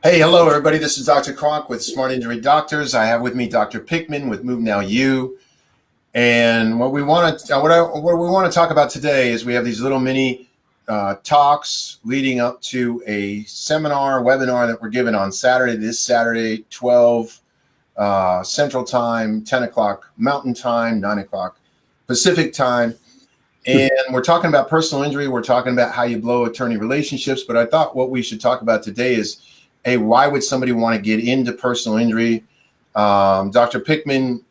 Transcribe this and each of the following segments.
Hey, hello, everybody. This is Dr. Cronk with Smart Injury Doctors. I have with me Dr. Pickman with MoveNow U. And what we want to talk about today is we have these little mini talks leading up to a seminar, webinar that we're giving on Saturday, this Saturday, 12 Central Time, 10 o'clock Mountain Time, 9 o'clock Pacific Time. And we're talking about personal injury. We're talking about how you blow attorney relationships. But I thought what we should talk about today is, hey, why would somebody want to get into personal injury? Dr. Pickman,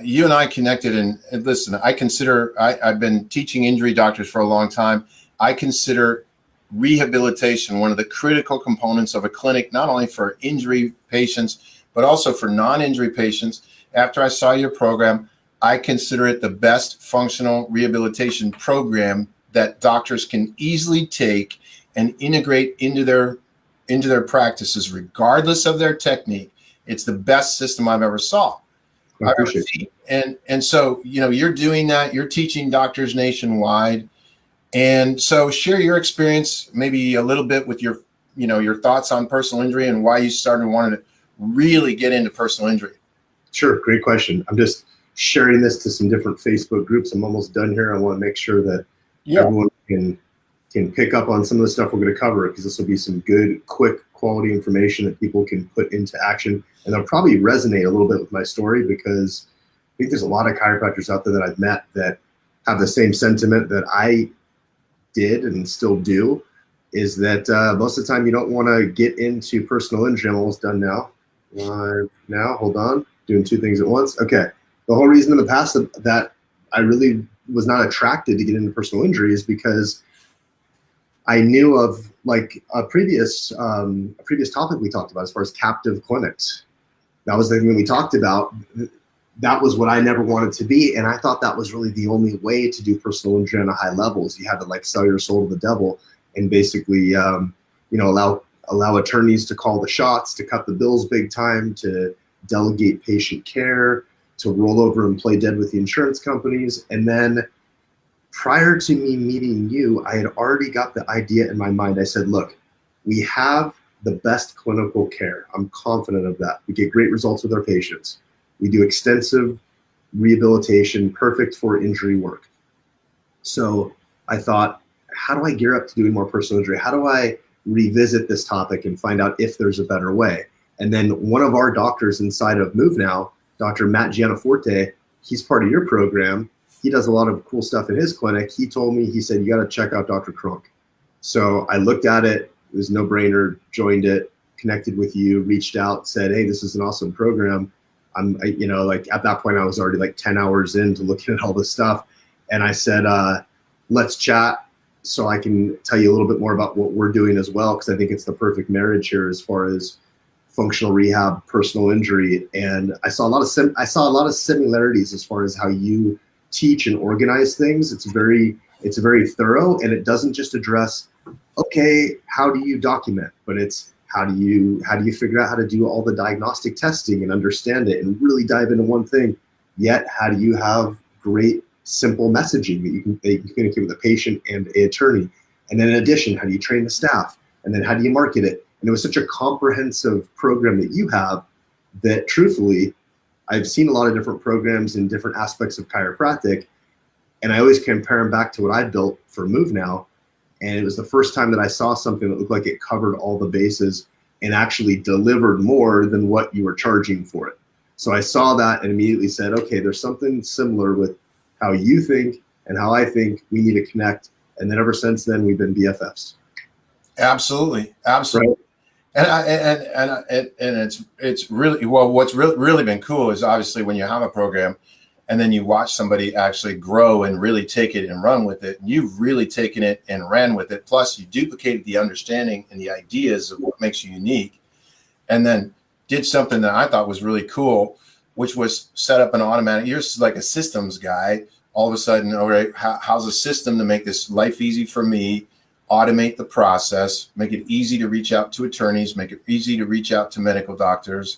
you and I connected, and listen, I've been teaching injury doctors for a long time. I consider rehabilitation one of the critical components of a clinic, not only for injury patients, but also for non-injury patients. After I saw your program, I consider it the best functional rehabilitation program that doctors can easily take and integrate into their practices, regardless of their technique. It's the best system I've ever saw. I've ever seen. And so, you're doing that. You're teaching doctors nationwide. And so share your experience, maybe a little bit with your thoughts on personal injury and why you started wanting to really get into personal injury. Sure. Great question. I'm just sharing this to some different Facebook groups. I'm almost done here. I want to make sure that everyone can pick up on some of the stuff we're going to cover, because this will be some good, quick, quality information that people can put into action. And they'll probably resonate a little bit with my story, because I think there's a lot of chiropractors out there that I've met that have the same sentiment that I did and still do, is that most of the time you don't want to get into personal injury. I'm almost done now. Now, hold on. Doing two things at once. Okay. The whole reason in the past that I really was not attracted to get into personal injury is because I knew of like a previous topic we talked about as far as captive clinics. That was the thing we talked about. That was what I never wanted to be, and I thought that was really the only way to do personal injury on a high level. Is you had to like sell your soul to the devil and basically, allow attorneys to call the shots, to cut the bills big time, to delegate patient care, to roll over and play dead with the insurance companies, and then prior to me meeting you, I had already got the idea in my mind. I said, look, we have the best clinical care. I'm confident of that. We get great results with our patients. We do extensive rehabilitation, perfect for injury work. So I thought, how do I gear up to doing more personal injury? How do I revisit this topic and find out if there's a better way? And then one of our doctors inside of MoveNow, Dr. Matt Giannaforte, he's part of your program. He does a lot of cool stuff in his clinic. He told me, he said, you got to check out Dr. Cronk. So I looked at it. It was no brainer, joined it, connected with you, reached out, said, hey, this is an awesome program. Like at that point, I was already like 10 hours into looking at all this stuff. And I said, let's chat so I can tell you a little bit more about what we're doing as well, because I think it's the perfect marriage here as far as functional rehab, personal injury. And I saw a lot of similarities as far as how you teach and organize things. It's very thorough, and it doesn't just address, okay, how do you document, but it's how do you figure out how to do all the diagnostic testing and understand it and really dive into one thing. Yet how do you have great simple messaging that you can communicate with a patient and an attorney? And then in addition, how do you train the staff? And then how do you market it? And it was such a comprehensive program that you have that truthfully, I've seen a lot of different programs in different aspects of chiropractic, and I always compare them back to what I built for MoveNow. And it was the first time that I saw something that looked like it covered all the bases and actually delivered more than what you were charging for it. So I saw that and immediately said, okay, there's something similar with how you think and how I think. We need to connect. And then ever since then, we've been BFFs. Absolutely. Right? And it's really, well, what's really been cool is obviously when you have a program and then you watch somebody actually grow and really take it and run with it. And you've really taken it and ran with it. Plus you duplicated the understanding and the ideas of what makes you unique, and then did something that I thought was really cool, which was set up an automatic, you're like a systems guy. All of a sudden, all right, how's a system to make this life easy for me? Automate the process, make it easy to reach out to attorneys, make it easy to reach out to medical doctors,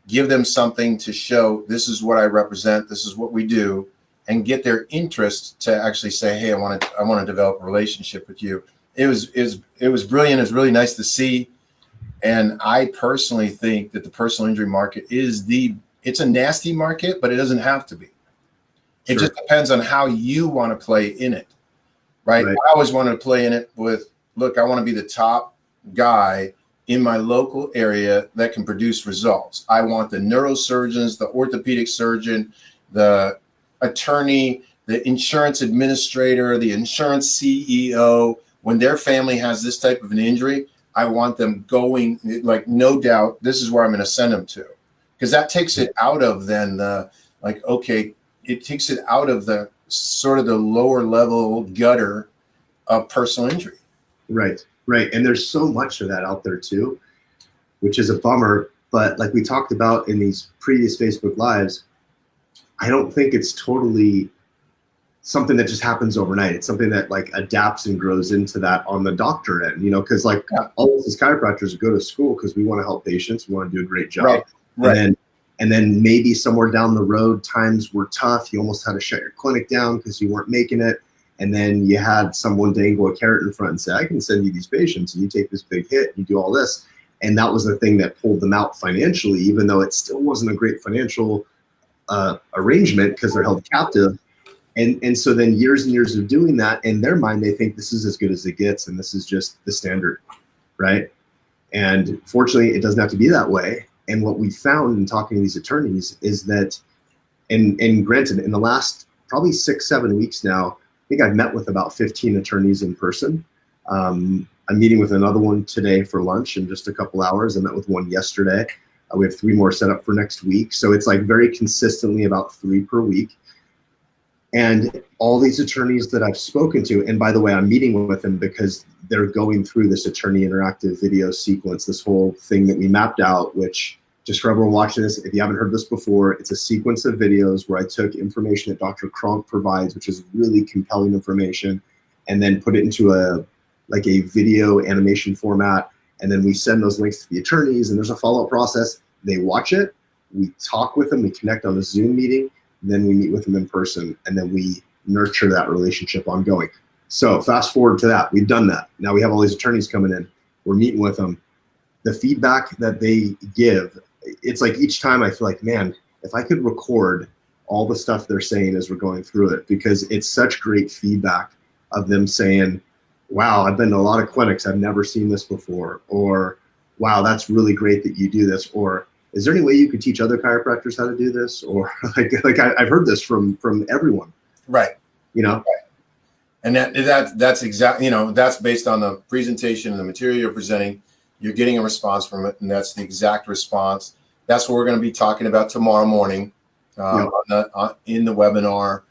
give them something to show this is what I represent, this is what we do, and get their interest to actually say, hey, I want to develop a relationship with you. It was brilliant. It was really nice to see. And I personally think that the personal injury market it's a nasty market, but it doesn't have to be. It just depends on how you want to play in it, right? I always wanted to play in it with, look, I want to be the top guy in my local area that can produce results. I want the neurosurgeons, the orthopedic surgeon, the attorney, the insurance administrator, the insurance CEO, when their family has this type of an injury, I want them going, like, no doubt, this is where I'm going to send them to. Because that takes it out of then the, like, okay, it takes it out of the sort of the lower level gutter of personal injury. Right. And there's so much of that out there too, which is a bummer. But like we talked about in these previous Facebook Lives, I don't think it's totally something that just happens overnight. It's something that like adapts and grows into that on the doctor end, because like all of us as chiropractors go to school because we want to help patients. We want to do a great job. Right. And then maybe somewhere down the road, times were tough. You almost had to shut your clinic down because you weren't making it. And then you had someone dangle a carrot in front and say, I can send you these patients and you take this big hit and you do all this. And that was the thing that pulled them out financially, even though it still wasn't a great financial arrangement because they're held captive. And so then years and years of doing that, in their mind, they think this is as good as it gets and this is just the standard, right? And fortunately, it doesn't have to be that way. And what we found in talking to these attorneys is that, and granted, in the last probably 6-7 weeks now, I think I've met with about 15 attorneys in person. I'm meeting with another one today for lunch in just a couple hours. I met with one yesterday. We have 3 more set up for next week. So it's like very consistently about 3 per week. And all these attorneys that I've spoken to, and by the way, I'm meeting with them because they're going through this attorney interactive video sequence, this whole thing that we mapped out, which, just for everyone watching this, if you haven't heard this before, it's a sequence of videos where I took information that Dr. Cronk provides, which is really compelling information, and then put it into a video animation format. And then we send those links to the attorneys, and there's a follow-up process. They watch it, we talk with them, we connect on a Zoom meeting, then we meet with them in person, and then we nurture that relationship ongoing. So fast forward to that. We've done that. Now we have all these attorneys coming in. We're meeting with them. The feedback that they give, it's like each time I feel like, man, if I could record all the stuff they're saying as we're going through it, because it's such great feedback of them saying, wow, I've been to a lot of clinics. I've never seen this before. Or, wow, that's really great that you do this. Or, is there any way you could teach other chiropractors how to do this? Or I've heard this from everyone. Right. Right. And that's exactly, that's based on the presentation and the material you're presenting. You're getting a response from it, and that's the exact response. That's what we're going to be talking about tomorrow morning in the webinar.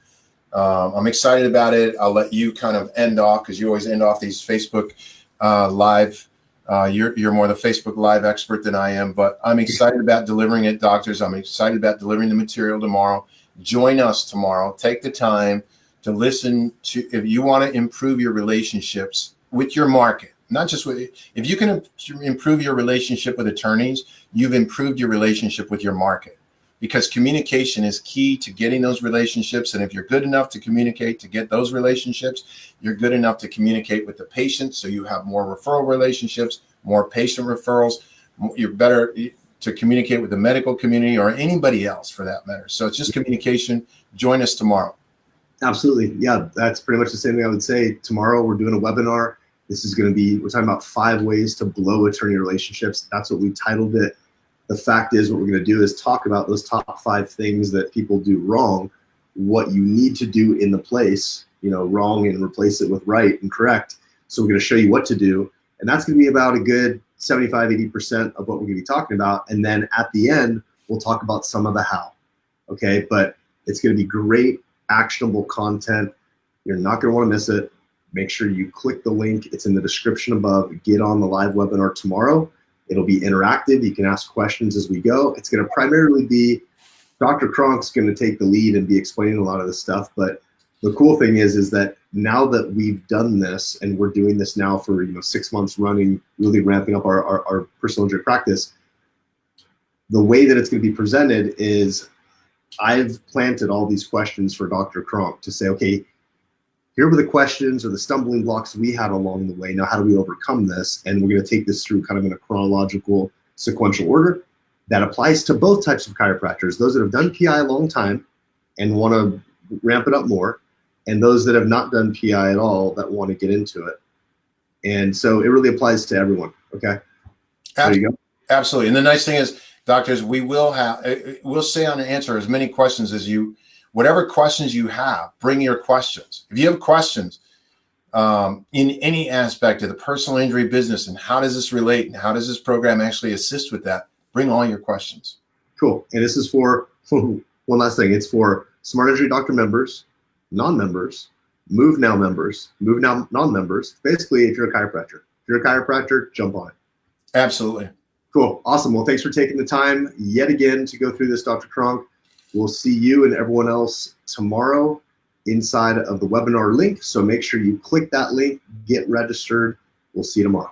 I'm excited about it. I'll let you kind of end off because you always end off these Facebook Live. You're more the Facebook Live expert than I am, but I'm excited about delivering it, doctors. I'm excited about delivering the material tomorrow. Join us tomorrow. Take the time to listen to, if you want to improve your relationships with your market, not just with, if you can improve your relationship with attorneys, you've improved your relationship with your market, because communication is key to getting those relationships. And if you're good enough to communicate to get those relationships, you're good enough to communicate with the patient. So you have more referral relationships, more patient referrals. You're better to communicate with the medical community or anybody else for that matter. So it's just communication. Join us tomorrow. Absolutely. Yeah, that's pretty much the same thing I would say. Tomorrow we're doing a webinar. This is going to be, we're talking about 5 ways to blow attorney relationships. That's what we titled it. The fact is, what we're going to do is talk about those top 5 things that people do wrong, what you need to do in the place, wrong, and replace it with right and correct. So we're going to show you what to do. And that's going to be about a good 75-80% of what we're going to be talking about. And then at the end, we'll talk about some of the how. Okay, but it's going to be great, actionable content. You're not going to want to miss it. Make sure you click the link. It's in the description above. Get on the live webinar tomorrow. It'll be interactive. You can ask questions as we go. It's going to primarily be Dr. Cronk's going to take the lead and be explaining a lot of this stuff. But the cool thing is that now that we've done this, and we're doing this now for 6 months running, really ramping up our personal injury practice, the way that it's going to be presented is I've planted all these questions for Dr. Cronk to say, okay, here were the questions or the stumbling blocks we had along the way. Now, how do we overcome this? And we're going to take this through kind of in a chronological, sequential order that applies to both types of chiropractors, those that have done PI a long time and want to ramp it up more, and those that have not done PI at all that want to get into it. And so it really applies to everyone. Okay. There you go. Absolutely. And the nice thing is, doctors, we'll stay on and answer as many questions as whatever questions you have, bring your questions. If you have questions in any aspect of the personal injury business and how does this relate and how does this program actually assist with that, bring all your questions. Cool. And this is for one last thing. It's for Smart Injury Doctor members, non-members, MoveNow members, MoveNow non-members. Basically, if you're a chiropractor. If you're a chiropractor, jump on it. Absolutely. Cool. Awesome. Well, thanks for taking the time yet again to go through this, Dr. Cronk. We'll see you and everyone else tomorrow inside of the webinar link. So make sure you click that link, get registered. We'll see you tomorrow.